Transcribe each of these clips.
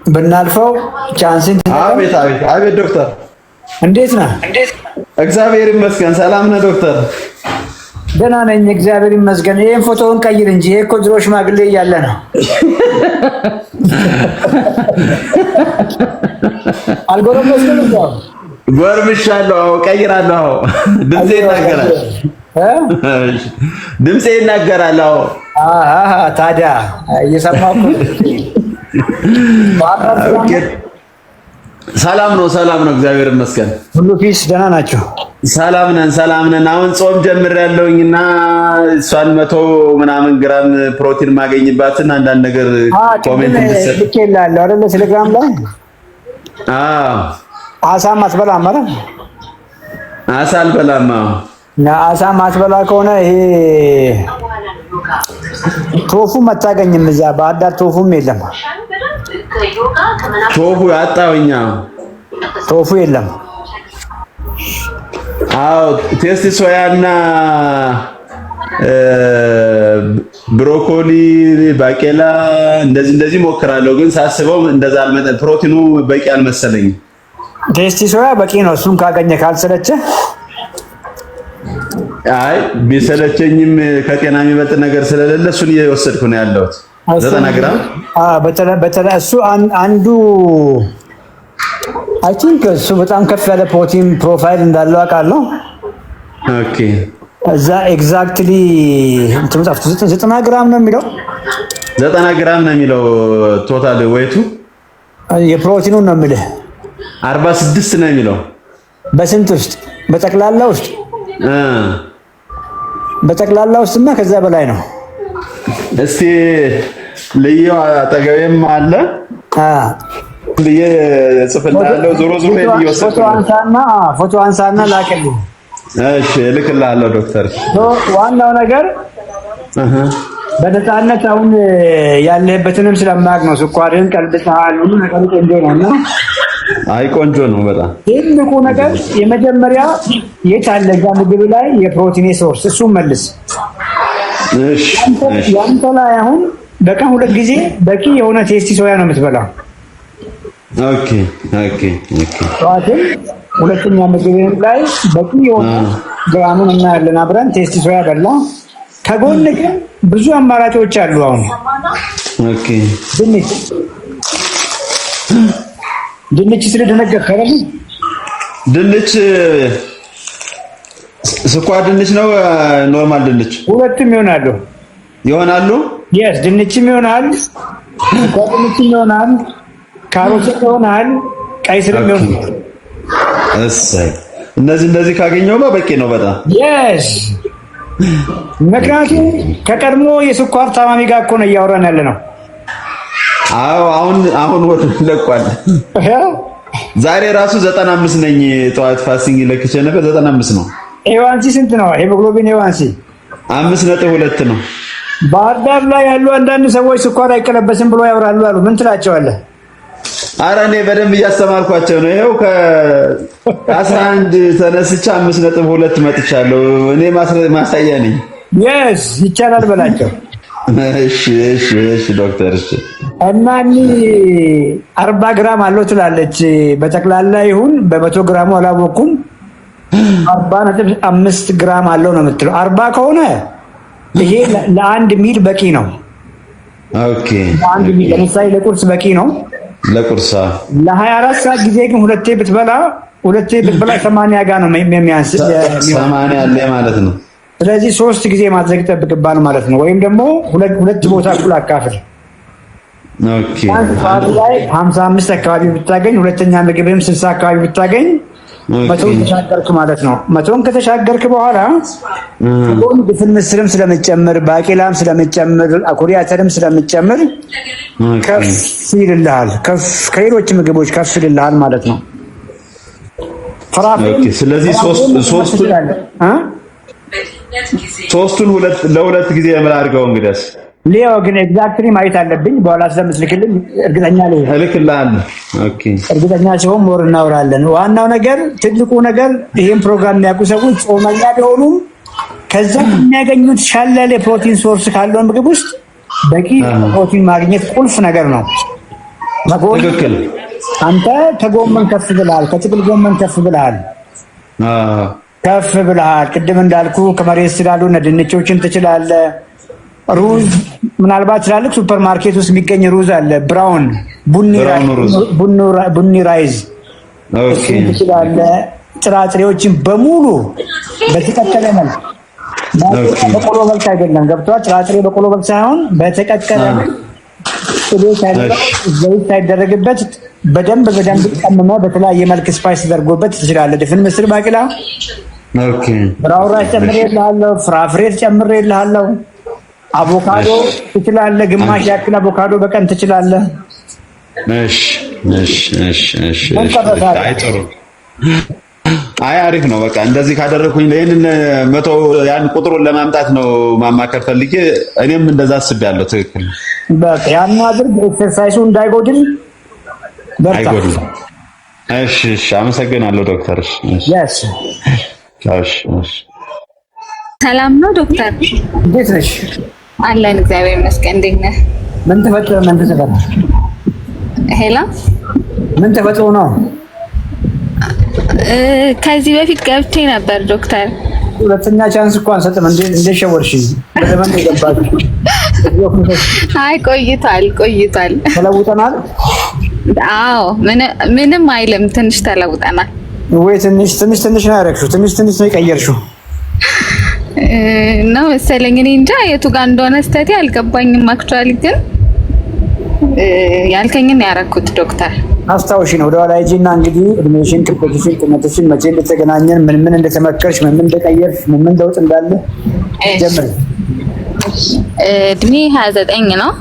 ብናልፈው ቻንስን አቤት አቤት አቤት ዶክተር እንዴት ነህ? እግዚአብሔር ይመስገን። ሰላም ነህ ዶክተር? ደህና ነኝ እግዚአብሔር ይመስገን። ይሄን ፎቶውን ቀይር እንጂ ይሄ እኮ ድሮ ሽማግሌ እያለ ነው። አልጎረመስኩም እንዴ? ጎርምሻለሁ፣ ቀይራለሁ። ድምጼ ይናገራል። ድምጼ ይናገራል። አሃ ታዲያ እየሰማሁ ሰላም ነው፣ ሰላም ነው፣ እግዚአብሔር ይመስገን። ሁሉ ፒስ ደህና ናቸው? ሰላም ነን፣ ሰላም ነን። አሁን ጾም ጀምሬያለሁኝና እሷን 100 ምናምን ግራም ፕሮቲን ማገኝባትን አንዳንድ ነገር ኮሜንት እንድትሰጥ ልኬልሃለሁ አይደለ? ቴሌግራም ላይ አሳ ማትበላም አይደል? አሳ አልበላም። አሳ ማትበላ ከሆነ ይሄ ቶፉም አታገኝም። እዛ ባህር ዳር ቶፉም የለም። ቶፉ አጣውኛ፣ ቶፉ የለም። አዎ ቴስቲ ሶያና ብሮኮሊ፣ ባቄላ እንደዚህ ሞክራለሁ፣ ግን ሳስበው እንደዛ አልመጣም። ፕሮቲኑ በቂ አልመሰለኝም። ቴስቲ ሶያ በቂ ነው። እሱን ካገኘ ካልሰለቸ አይ ቢሰለቸኝም ከጤና የሚበልጥ ነገር ስለሌለ እሱን እየወሰድኩ ነው ያለሁት። 90 ግራም በተለይ እሱ አንዱ አይ ቲንክ እሱ በጣም ከፍ ያለ ፕሮቲን ፕሮፋይል እንዳለው አውቃለሁ። ኦኬ እዛ ኤግዛክትሊ እንትም 90 ግራም ነው የሚለው 90 ግራም ነው የሚለው ቶታል ዌይቱ የፕሮቲኑ ነው የሚለው 46 ነው የሚለው በስንት ውስጥ በጠቅላላ ውስጥ በጠቅላላ ውስጥማ ከዛ በላይ ነው። እስቲ ልዩ አጠገቤም አለ ጽፍልሃለሁ። ዞሮ ፎቶ አንሳና ላከልኝ። እሺ እልክልሃለሁ ዶክተር። ዋናው ነገር በነፃነት አሁን ያለህበትንም ስለማያውቅ ነው። ስኳርህን ቀልብሰሃል፣ ሁሉ ነገር ቆንጆ ነው። አይ ቆንጆ ነው በጣም። ትልቁ ነገር የመጀመሪያ የት አለ እዛ ምግብ ላይ የፕሮቲን ሶርስ እሱን መልስ። እሺ ያንተ ላይ አሁን በቀን 2 ጊዜ በቂ የሆነ ቴስቲ ሶያ ነው የምትበላው። ኦኬ ኦኬ ኦኬ። ጠዋትም ሁለተኛ ምግብ ላይ በቂ የሆነ ግራሙን እናያለን አብረን ቴስቲ ሶያ በላ። ከጎን ግን ብዙ አማራጮች አሉ። አሁን ኦኬ ድንች ስለደነገርክ አይደል? ድንች ስኳር ድንች ነው ኖርማል ድንች? ሁለቱም ይሆናሉ። yes ድንችም ይሆናል፣ ስኳር ድንችም ይሆናል፣ ካሮትም ይሆናል፣ ቀይ ስርም ይሆናል። እሰይ እነዚህ ካገኘውማ በቂ ነው በጣም። yes ምክንያቱም ከቀድሞ የስኳር ታማሚ ጋር እኮ ነው እያወራን ያለ ነው። አዎ አሁን ወደ ለቋል። ዛሬ ራሱ 95 ነኝ። ጠዋት ፋስቲንግ ለክቼ ነበር 95 ነው። ኤዋንሲ ስንት ነው? ሄሞግሎቢን ኤዋንሲ 5.2 ነው። ባህር ዳር ላይ ያሉ አንዳንድ ሰዎች ስኳር አይቀለበስም ብሎ ያወራሉ አሉ። ምን ትላቸዋለህ? ኧረ እኔ በደንብ እያስተማርኳቸው ነው። ይኸው ከ11 ተነስቼ 5.2 መጥቻለሁ። እኔ ማሳያ ነኝ። yes ይቻላል በላቸው። እሺ ዶክተር። እሺ እና 40 ግራም አለው ትላለች። በጠቅላላ ይሁን በ100 ግራሙ አላወኩም። 40.5 ግራም አለው ነው የምትለው። 40 ከሆነ ይሄ ለአንድ ሚል በቂ ነው። ኦኬ ለአንድ ሚል ለምሳሌ ለቁርስ በቂ ነው። ለቁርስ ለ24 ሰዓት ጊዜ ግን ሁለቴ ብትበላ 80 ጋር ነው የሚያንስ 80 አለ ማለት ነው። ስለዚህ 3 ጊዜ ማድረግ ይጠብቅባል ማለት ነው። ወይም ደግሞ ሁለት ቦታ እኩል አካፍል። ኦኬ ላይ 55 አካባቢ ብታገኝ ሁለተኛ ምግብም 60 አካባቢ ብታገኝ 100 ተሻገርክ ማለት ነው። 100ን ከተሻገርክ በኋላ ሁሉም ድፍን ምስርም ስለምጨምር ባቄላም ስለምጨምር አኩሪ አተርም ስለምጨምር ከፍ ይልልሃል። ከሌሎች ምግቦች ከፍ ይልልሃል ማለት ነው። ኦኬ ስለዚህ ሶስቱን ለሁለት ጊዜ ምን አድርገው እንግዲያስ ሊዮ ግን ኤግዛክትሊ ማየት አለብኝ። በኋላ ስለምስልክልኝ እርግጠኛ ነኝ እልክልሃለሁ። ኦኬ እርግጠኛ ሲሆን ሞር እናወራለን። ዋናው ነገር ትልቁ ነገር ይሄን ፕሮግራም የሚያውቁ ሰዎች ጾመኛ ቢሆኑም ከዛ የሚያገኙት ሻላለ ፕሮቲን ሶርስ ካለው ምግብ ውስጥ በቂ ፕሮቲን ማግኘት ቁልፍ ነገር ነው። ትክክል። አንተ ከጎመን ከፍ ብለሃል፣ ከጥቅል ጎመን ከፍ ብለሃል። ቅድም እንዳልኩ ከመሬት ስላሉ ድንቾችን ትችላለህ። ሩዝ ምናልባት ትላልቅ ሱፐር ማርኬት ውስጥ የሚገኝ ሩዝ አለ፣ ብራውን ቡኒ ራይዝ ትችላለህ። ጥራጥሬዎችን በሙሉ በተቀቀለ መልክ በቆሎ መልክ አይደለም፣ ገብቶሃል? ጥራጥሬ በቆሎ መልክ ሳይሆን በተቀቀለ ዘይት ሳይደረግበት በደንብ ቀምመህ በተለያየ መልክ ስፓይስ ተደርጎበት ትችላለህ። ድፍን ምስር፣ ባቂላ፣ ብራውን ራይስ ጨምሬልሃለሁ፣ ፍራፍሬ ጨምሬልሃለሁ። አቮካዶ ትችላለህ፣ ግማሽ ያክል አቮካዶ በቀን ትችላለህ። አይ አሪፍ ነው። በቃ እንደዚህ ካደረኩኝ ይሄንን ያን ቁጥሩን ለማምጣት ነው ማማከር ፈልጌ እኔም እንደዛ አስቤያለሁ። ትክክል። በቃ ያን አድርግ። ኤክሰርሳይሱ እንዳይጎድል አይጎድል። እሺ፣ አመሰግናለሁ ዶክተር። ሰላም ነው ዶክተር? እንዴት ነሽ? አለን እግዚአብሔር ይመስገን። እንዴት ነህ? ምን ተፈጥሮ ሄላ ምን ተፈጥሮ ነው? ከዚህ በፊት ገብቼ ነበር ዶክተር። ሁለተኛ ቻንስ እኮ አንሰጥም። እንደ ሸወርሽኝ በዘመን ይገባል። አይ ቆይቷል። ተለውጠናል። አዎ ምንም አይልም። ትንሽ ተለውጠናል ወይ? ትንሽ ነው ያደረግሽው? ትንሽ ነው የቀየርሽው ነው መሰለኝ። እኔ እንጃ የቱ ጋር እንደሆነ ስተቴ አልገባኝም። አክቹአሊ ግን ያልከኝን ያደረኩት ዶክተር። አስታውሺ ነው ወደኋላ ሂጂና እንግዲህ እድሜሽን፣ ክብደትሽን፣ ቁመትሽን፣ መቼ እንደተገናኘን፣ ምን እንደተመከርሽ፣ ምን እንደቀየርሽ፣ ምን ለውጥ እንዳለ ጀምሪ። እድሜ 29 ነው።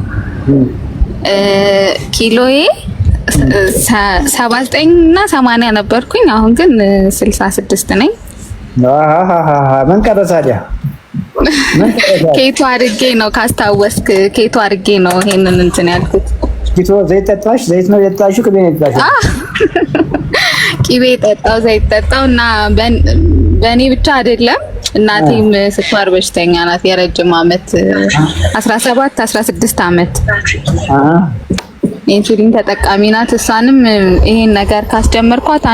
ኪሎዬ 79 እና 80 ነበርኩኝ። አሁን ግን 66 ነኝ። ምን ቀረ ታዲያ? ኬቶ አድርጌ ነው ካስታወስክ፣ ኬቶ አድርጌ ነው ይሄንን እንትን ያልኩት። ኬቶ ዘይት ጠጣሽ? ዘይት ነው የጠጣሽው? ቅቤ ነው የጠጣሽው? ቅቤ ጠጣው፣ ዘይት ጠጣው እና በእኔ ብቻ አይደለም እናቴም ስኳር በሽተኛ ናት። የረጅም ዓመት 16 ዓመት ኢንሱሊን ተጠቃሚ ናት። እሷንም ይሄን ነገር ካስጀመርኳት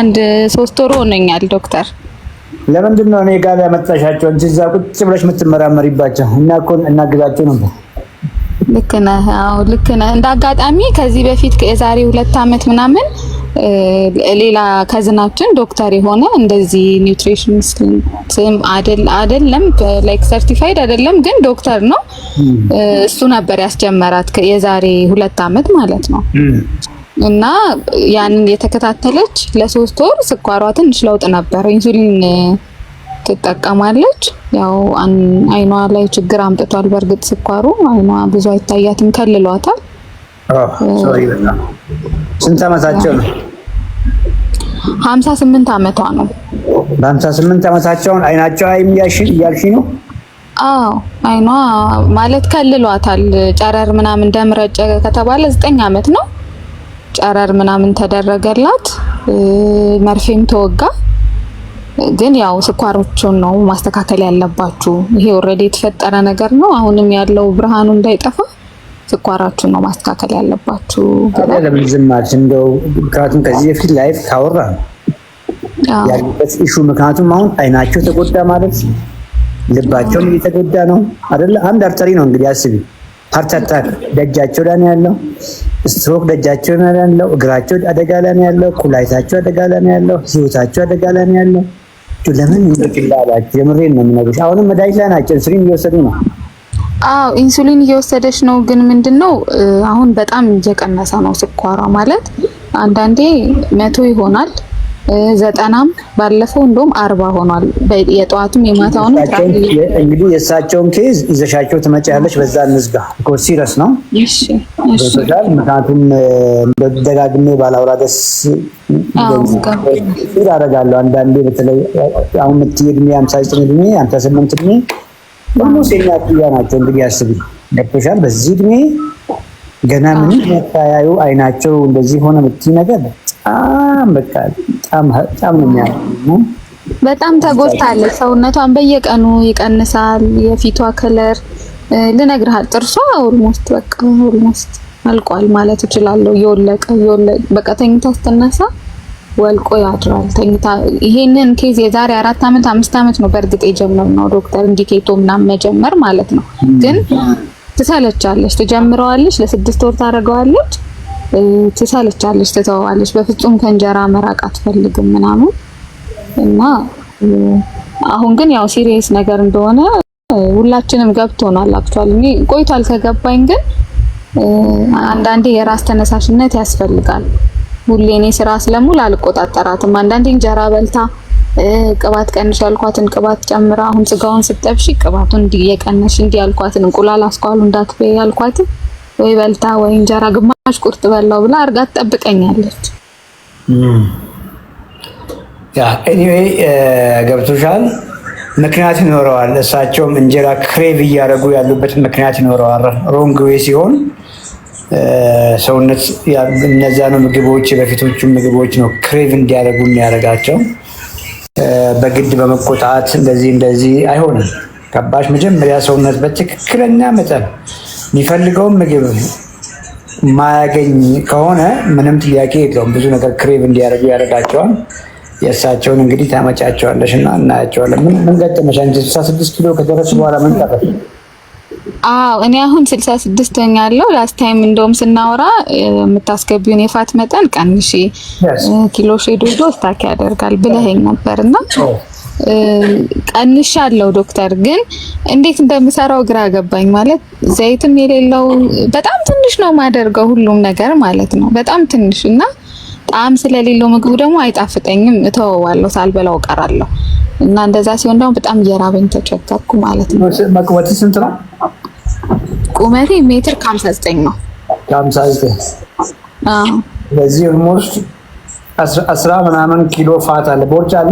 3 ወር ሆነኛል ዶክተር። ለምንድን ነው እኔ ጋር ያመጣሻቸው? እንጂ እዛ ቁጭ ብለሽ የምትመራመሪባቸው እና እኮ እናግዛቸው ነበር። ልክ ነህ። አዎ ልክ ነህ። እንዳጋጣሚ ከዚህ በፊት የዛሬ 2 ዓመት ምናምን ሌላ ከዝናችን ዶክተር የሆነ እንደዚህ ኒውትሪሽኒስት አይደለም ላይክ ሰርቲፋይድ አይደለም ግን ዶክተር ነው። እሱ ነበር ያስጀመራት የዛሬ 2 ዓመት ማለት ነው። እና ያንን የተከታተለች ለ3 ወር ስኳሯ ትንሽ ለውጥ ነበር። ኢንሱሊን ትጠቀማለች። ያው አይኗ ላይ ችግር አምጥቷል። በእርግጥ ስኳሩ አይኗ ብዙ አይታያትም፣ ከልሏታል። ስንት ዓመታቸው ነው? 58 ዓመቷ ነው። በ58 ዓመታቸው አይናቸው አይም እያልሽ ነው? አዎ አይኗ ማለት ከልሏታል። ጨረር ምናምን ደም ረጨ ከተባለ 9 ዓመት ነው። ጨረር ምናምን ተደረገላት፣ መርፌም ተወጋ። ግን ያው ስኳሮቹን ነው ማስተካከል ያለባችሁ። ይሄ ኦልሬዲ የተፈጠረ ነገር ነው። አሁንም ያለው ብርሃኑ እንዳይጠፋ ስኳራችሁን ነው ማስተካከል ያለባችሁ። ለምን ዝም አልሽ? እንደው ምክንያቱም ከዚህ በፊት ላይፍ ካወራ ያለበት ኢሹ ምክንያቱም አሁን አይናቸው ተጎዳ ማለት ልባቸውም እየተጎዳ ነው አይደለ? አንድ አርተሪ ነው እንግዲህ አስቢ። ሃርት አታክ ደጃቸው ላይ ነው ያለው፣ ስትሮክ ደጃቸው ላይ ነው ያለው፣ እግራቸው አደጋ ላይ ነው ያለው፣ ኩላሊታቸው አደጋ ላይ ነው ያለው፣ ህይወታቸው አደጋ ላይ ነው ያለው። ለምን እንደቅላላችሁ? የምሬን ነው የምነግርሽ። አሁንም መድኃኒት ላይ ናቸው፣ ኢንሱሊን እየወሰዱ ነው። አዎ ኢንሱሊን እየወሰደች ነው። ግን ምንድነው አሁን በጣም እየቀነሰ ነው ስኳሯ። ማለት አንዳንዴ 100 ይሆናል፣ 90ም ባለፈው እንደውም 40 ሆኗል። የጧቱም የማታውንም እንግዲህ የእሳቸውን ኬዝ ይዘሻቸው ትመጪያለሽ። በዛ እንዝጋ እኮ ሲሪየስ ነው። እሺ ምክንያቱም ደጋግሜ ባላውራ ደስ አደርጋለሁ። አንዳንዴ በተለይ አሁን የምትይ እድሜ 59 እድሜ 58 እድሜ ኦልሞስት የኛ እኩያ ናቸው። እንግዲህ አስቢ፣ ገብቶሻል? በዚህ እድሜ ገና ምን ታያዩ አይናቸው እንደዚህ ሆነ የምትይ ነገር በጣም ነው የሚያምነው። በጣም ተጎድታለች። ሰውነቷን በየቀኑ ይቀንሳል። የፊቷ ከለር ልነግርህ ጥርሷ ኦልሞስት በቃ ኦልሞስት አልቋል ማለት እችላለሁ። እየወለቀ በቃ ተኝታ ስትነሳ ወልቆ ያድራል። ተኝታ ይሄንን ኬዝ የዛሬ 4 አመት 5 አመት ነው በእርግጥ የጀመርነው ዶክተር ኢንዲኬቶ ምናምን መጀመር ማለት ነው። ግን ትሰለቻለች፣ ትጀምረዋለች፣ ለ6 ወር ታደርገዋለች፣ ትሰለቻለች፣ ትተዋለች። በፍጹም ከእንጀራ መራቅ አትፈልግም ምናምን እና አሁን ግን ያው ሲሪየስ ነገር እንደሆነ ሁላችንም ገብቶናል። አክቹአሊ እኔ ቆይቷል ከገባኝ፣ ግን አንዳንዴ የራስ ተነሳሽነት ያስፈልጋል። ሁሌ እኔ ስራ ስለሙል አልቆጣጠራትም። አንዳንዴ እንጀራ በልታ ቅባት ቀንሽ ያልኳትን ቅባት ጨምራ፣ አሁን ስጋውን ስትጠብሺ ቅባቱን እንዲየቀነሽ እንዲያልኳትን እንቁላል አስኳሉ እንዳትበይ ያልኳት ወይ በልታ ወይ እንጀራ ግማሽ ቁርጥ በላው ብላ አርጋ ትጠብቀኛለች። ያ ኤኒዌይ ገብቶሻል። ምክንያት ይኖረዋል። እሳቸውም እንጀራ ክሬቭ እያደረጉ ያሉበት ምክንያት ይኖረዋል። ሮንግ ዌይ ሲሆን ሰውነት እነዚያ ነው ምግቦች፣ በፊቶቹ ምግቦች ነው ክሬቭ እንዲያደርጉ የሚያደርጋቸው። በግድ በመቆጣት እንደዚህ አይሆንም። ከባሽ መጀመሪያ ሰውነት በትክክለኛ መጠን የሚፈልገውን ምግብ ማያገኝ ከሆነ ምንም ጥያቄ የለውም፣ ብዙ ነገር ክሬቭ እንዲያደርጉ ያደርጋቸዋል። የእሳቸውን እንግዲህ ታመጫቸዋለሽ እና እናያቸዋለን። ምን ገጠመሽ አንቺ? 66 ኪሎ ከደረስሽ በኋላ ምን ቀረሽ? እኔ አሁን 66 ሆኛለሁ። ላስት ታይም እንደውም ስናወራ የምታስገቢውን የፋት መጠን ቀንሺ ኪሎ ሼዶ ስታክ ያደርጋል ብለኸኝ ነበርና ቀንሻለሁ ዶክተር። ግን እንዴት እንደምሰራው ግራ ገባኝ። ማለት ዘይትም የሌለው በጣም ትንሽ ነው ማደርገው ሁሉም ነገር ማለት ነው፣ በጣም ትንሽ እና ጣዕም ስለሌለው ምግቡ ደግሞ አይጣፍጠኝም፣ እተወዋለሁ፣ ሳልበላው ቀራለሁ። እና እንደዛ ሲሆን ደግሞ በጣም እየራበኝ ተቸገርኩ ማለት ነው። መቅወት ስንት ነው? ቁመቴ ሜትር ከ59 ነው። 59 ለዚህ ኦልሞስት 10 ምናምን ኪሎ ፋት አለ። ቦርጭ አለ?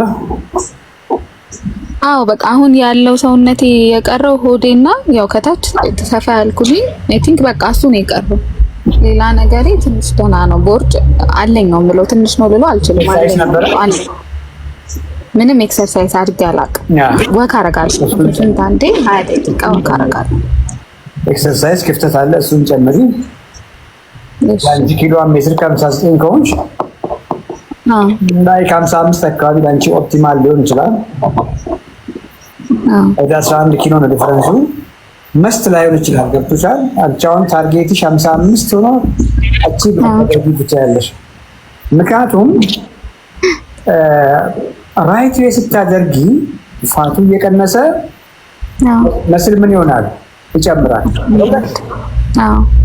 በቃ አሁን ያለው ሰውነቴ የቀረው ሆዴና ያው ከታች ተሰፋ ያልኩልኝ አይ ቲንክ በቃ እሱ ነው የቀረው። ሌላ ነገሬ ትንሽ ደህና ነው። ቦርጭ አለኝ ነው የምለው፣ ትንሽ ነው ልለው አልችልም ማለት ነው። ምንም ኤክሰርሳይዝ አድርጌ አላውቅም። ወክ አደርጋለሁ ስንት አንዴ 20 ደቂቃ ወክ አደርጋለሁ። ኤክሰርሳይዝ ክፍተት አለ፣ እሱን ጨምሪ። አንቺ ኪሎ ሜትር ከ59 ከሆንሽ ላይ 55 አካባቢ ለአንቺ ኦፕቲማል ሊሆን ይችላል። ወደ 11 ኪሎ ነው ዲፈረንሱ። መስት ላይሆን ይችላል። ገብቶሻል? አቻውን ታርጌትሽ 55 ሆኖ አቺቭ ማድረግ ብቻ ያለሽ። ምክንያቱም ራይት ዌይ ስታደርጊ ፋቱ እየቀነሰ መስል ምን ይሆናል? ይጨምራል።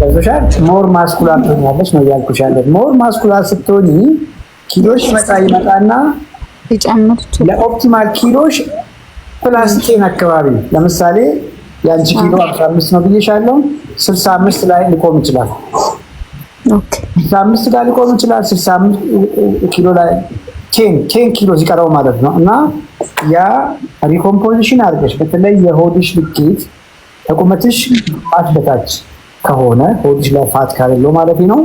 ገብቶሻል? ሞር ማስኩላር ትሆኛለሽ ነው ያልኩሽ ያለው። ሞር ማስኩላር ስትሆኚ ኪሎሽ ይመጣና ይጨምር። ለኦፕቲማል ኪሎሽ ፕላስቲክ አካባቢ ለምሳሌ ያንቺ ኪሎ 15 ነው ብዬሻለሁ። 65 ላይ ሊቆም ይችላል። ኦኬ 65 ጋር ሊቆም ይችላል። 65 ኪሎ ላይ 10 ኪሎ ሲቀረው ማለት ነው። እና ያ ሪኮምፖዚሽን አድርገሽ በተለይ የሆድሽ ልኬት ከቁመትሽ ፋት በታች ከሆነ ሆድሽ ላይ ፋት ካለው ማለት ነው።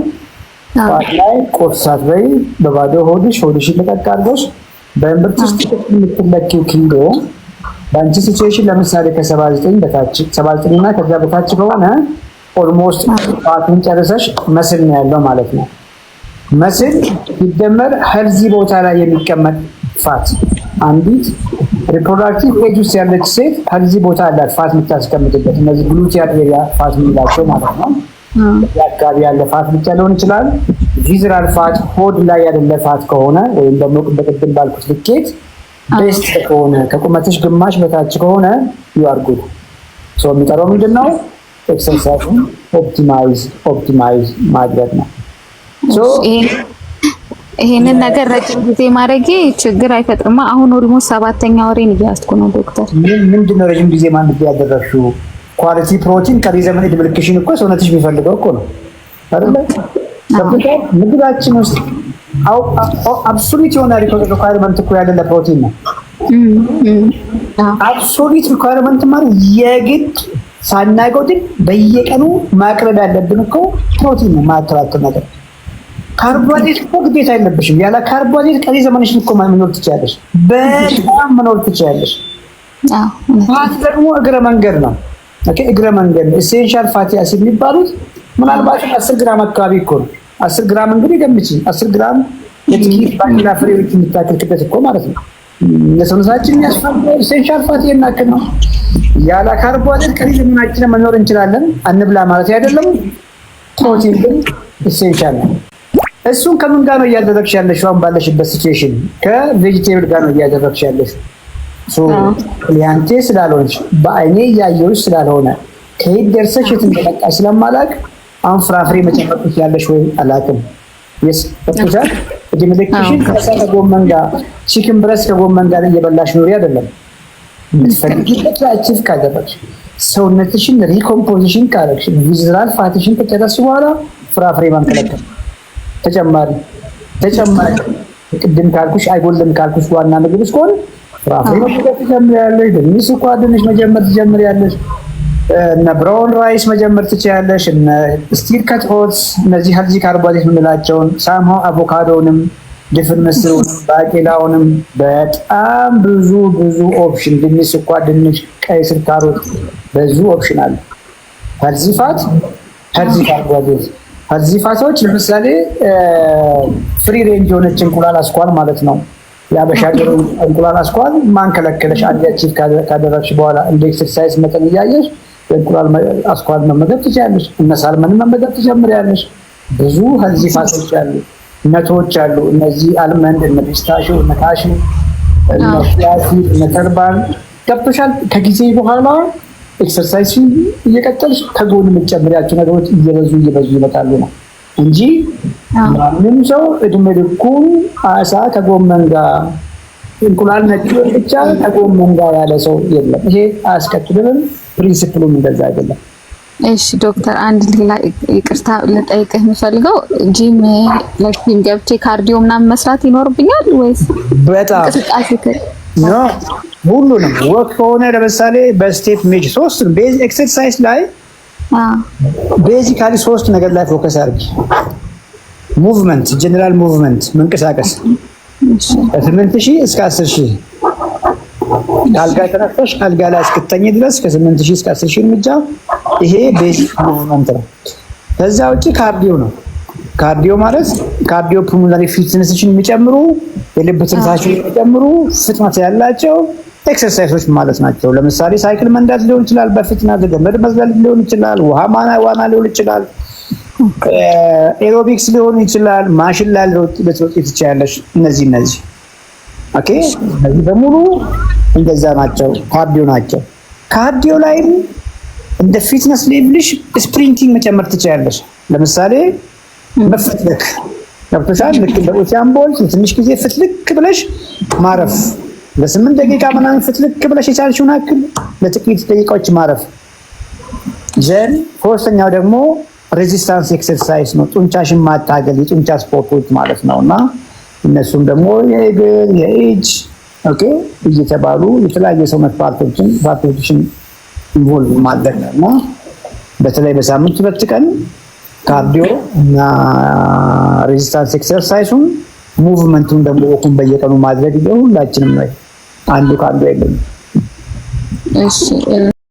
ፋት ላይ ቁርስ ሳትበይ በባዶ ሆድሽ ለቀቅ አድርገሽ በእምብርት ውስጥ የምትለኪው ኪሎ በአንቺ ሲቹዌሽን ለምሳሌ ከ79 በታች 79 እና ከዛ በታች ከሆነ ኦልሞስት ፋቱን ጨርሰሽ መስል ነው ያለው ማለት ነው። መስል ሲደመር ሄልዚ ቦታ ላይ የሚቀመጥ ፋት፣ አንዲት ሪፕሮዳክቲቭ ኤጅ ውስጥ ያለች ሴት ሄልዚ ቦታ አላት ፋት የምታስቀምጥበት፣ እነዚህ ግሉቲያን ኤሪያ ፋት የምንላቸው ማለት ነው። የአካባቢ ያለ ፋት ብቻ ሊሆን ይችላል። ቪዝራል ፋት ሆድ ላይ ያለ ፋት ከሆነ ወይም ደግሞ በቅድም ባልኩት ልኬት ቤስት ከሆነ ከቁመትሽ ግማሽ በታች ከሆነ ዩ አር ጉድ። ሶ የሚጠራው ምንድነው? ኤክሰርሳይዝን ኦፕቲማይዝ ማድረግ ነው። ሶ ይሄንን ነገር ረጅም ጊዜ ማድረጌ ችግር አይፈጥርማ። አሁን ኦልሞስት 7ኛ ወሬን እያስኩ ነው ዶክተር። ምንድነው ረጅም ጊዜ ማድረግ ያደረግሽው? ኳሊቲ ፕሮቲን ቀሪ ዘመን እድሜልክሽን እኮ ሰውነትሽ የሚፈልገው እኮ ነው አይደል? ምግባችን ውስጥ አብሶሉት የሆነ ሪኳየርመንት እኮ ያለ ለፕሮቲን ነው። አብሶሉት ሪኳየርመንት ማለት የግድ ሳናጎድል በየቀኑ ማቅረብ ያለብን እኮ ፕሮቲን ነው። ማከራከር ነገር ካርቦሃይድሬት እኮ ግዴታ አይለብሽም። ያለ ካርቦሃይድሬት ቀሪ ዘመንሽን እኮ መኖር ትችያለሽ፣ በጣም መኖር ትችያለሽ። ፋት ደግሞ እግረ መንገድ ነው። ኦኬ እግረ መንገድ ኢሴንሻል ፋቲ አሲድ የሚባሉት ምናልባት 10 ግራም አካባቢ እኮ ነው 10 ግራም እንግዲህ ገምጪ 10 ግራም የጥቂት ባቄላ ፍሬዎች የሚታከል ክብደት እኮ ማለት ነው ለሰውነታችን የሚያስፈልገው ኢሴንሻል ፋቲ የናክል ነው ያለ ካርቦሃይድሬት ቀሪ ዘመናችን መኖር እንችላለን አንብላ ማለት አይደለም ፕሮቲን ግን ኢሴንሻል ነው እሱን ከምን ጋር ነው እያደረግሽ ያለሽው አሁን ባለሽበት ሲቹዌሽን ከቬጂቴብል ጋር ነው እያደረግሽ ያለሽው ያንተ ስላልሆነች በአይኔ ያየሁሽ ስላልሆነ ከሄድ ደርሰሽ የት እንደመጣሽ ስለማላቅ አሁን ፍራፍሬ መጨመር ያለሽ ወይ አላቅም በቁዛት ዲሜሌክሽን ከጎመን ጋር ቺክን ብረስት ከጎመን ጋር እየበላሽ ኖሪ አይደለም ምትፈልጊበት አቺቭ ካደረግሽ ሰውነትሽን ሪኮምፖዚሽን ካደረግሽ ቪዝራል ፋቲሽን ከጨረስሽ በኋላ ፍራፍሬ ማንከለከል ተጨማሪ ቅድም ካልኩሽ አይጎልም ካልኩሽ ዋና ምግብ እስኮን ፍራፍሬ መጨመር ትጀምሪያለሽ ድንች ስኳር ድንች መጨመር ትጀምሪያለሽ እና ብራውን ራይስ መጀመር ትችያለሽ እና ስቲል ከት ኦትስ እነዚህ ሄልዚ ካርቦሃይድሬት የምንላቸውን ሳምሃው አቮካዶንም ድፍን ምስሩን ባቄላውንም በጣም ብዙ ኦፕሽን ድንች ስኳር ድንች ቀይ ስር ካሮት ብዙ ኦፕሽን አለ ሄልዚ ፋት ሄልዚ ካርቦሃይድሬት ሄልዚ ፋቶች ለምሳሌ ፍሪ ሬንጅ የሆነች እንቁላል አስኳል ማለት ነው ያበሻገሩ እንቁላል አስኳል ማን ከለከለሽ አዲያቺቭ ካደረግሽ በኋላ እንደ ኤክሰርሳይዝ መጠን እያየሽ እንቁላል አስኳል መመገብ ትችያለሽ እና ሳልመን መመገብ ትጀምሪያለሽ ብዙ ሄልዚ ፋቶች አሉ ነቶች አሉ እነዚህ አልመንድ እና ፒስታሽዮ እና ካሽዩ እና ፊያሲ እና ተርባን ገብቶሻል ከጊዜ በኋላ ኤክሰርሳይዝ እየቀጠልሽ ከጎን የምትጨምሪያቸው ነገሮች እየበዙ ይመጣሉ ነው እንጂ ማንም ሰው እድሜ ልኩን አሳ ከጎመን ጋር እንቁላል ነጭ ብቻ ከጎመን ጋር ያለ ሰው የለም ይሄ አያስከትልም ፕሪንሲፕሉም እንደዛ አይደለም እሺ ዶክተር አንድ ሌላ ይቅርታ ልጠይቅህ የምፈልገው ጂም ለጂም ገብቼ ካርዲዮ ምናምን መስራት ይኖርብኛል ወይስ በጣም ኖ ሁሉንም ወክ ከሆነ ለምሳሌ በስቴፕ ሜጅ 3 ቤዝ ኤክሰርሳይዝ ላይ ቤዚካሊ 3 ነገር ላይ ፎከስ አድርጊ ሙቭመንት ጀነራል ሙቭመንት መንቀሳቀስ ከ8000 እስከ 10000 ካልጋ ተነስተሽ ካልጋ ላይ እስክተኝ ድረስ ከ8000 እስከ 10000 እርምጃ ይሄ ቤዚክ ሙቭመንት ነው ከዛ ውጪ ካርዲዮ ነው ካርዲዮ ማለት ካርዲዮ ፑልሞናሪ ፊትነስሽን የሚጨምሩ የልብ ትንፋሽን የሚጨምሩ ፍጥነት ያላቸው ኤክሰርሳይዞች ማለት ናቸው ለምሳሌ ሳይክል መንዳት ሊሆን ይችላል በፍጥነት ገመድ መዝለል ሊሆን ይችላል ዋና ሊሆን ይችላል ኤሮቢክስ ሊሆን ይችላል ማሽን ላይ ልትሮጪ ትችያለሽ እነዚህ ኦኬ እነዚህ በሙሉ እንደዛ ናቸው ካርዲዮ ላይ እንደ ፊትነስ ሌቭልሽ ስፕሪንቲንግ መጨመር ትችያለሽ ለምሳሌ መፈትለክ ገብቶሻል ልክ እንደ ኦሲያን ቦልት ትንሽ ጊዜ ፍትልክ ብለሽ ማረፍ ለ8 ደቂቃ ምናምን ፍትልክ ብለሽ የቻልሽውን አክል ለጥቂት ደቂቃዎች ማረፍ ዘን ፎርስተኛው ደግሞ ሬዚስታንስ ኤክሰርሳይዝ ነው ጡንቻሽን ማታገል የጡንቻ ስፖርቶች ማለት ነውና እነሱም ደግሞ የእግር የእጅ ኦኬ እየተባሉ የተለያየ ሰውነት ፓርቶችን ኢንቮልቭ ማድረግ ነው በተለይ በሳምንት 2 ቀን ካርዲዮ እና ሬዚስታንስ ኤክሰርሳይዙን ሙቭመንቱን ደግሞ ወኩን በየቀኑ ማድረግ ሁላችንም ነው አንዱ ካርዲዮ አይደለም እሺ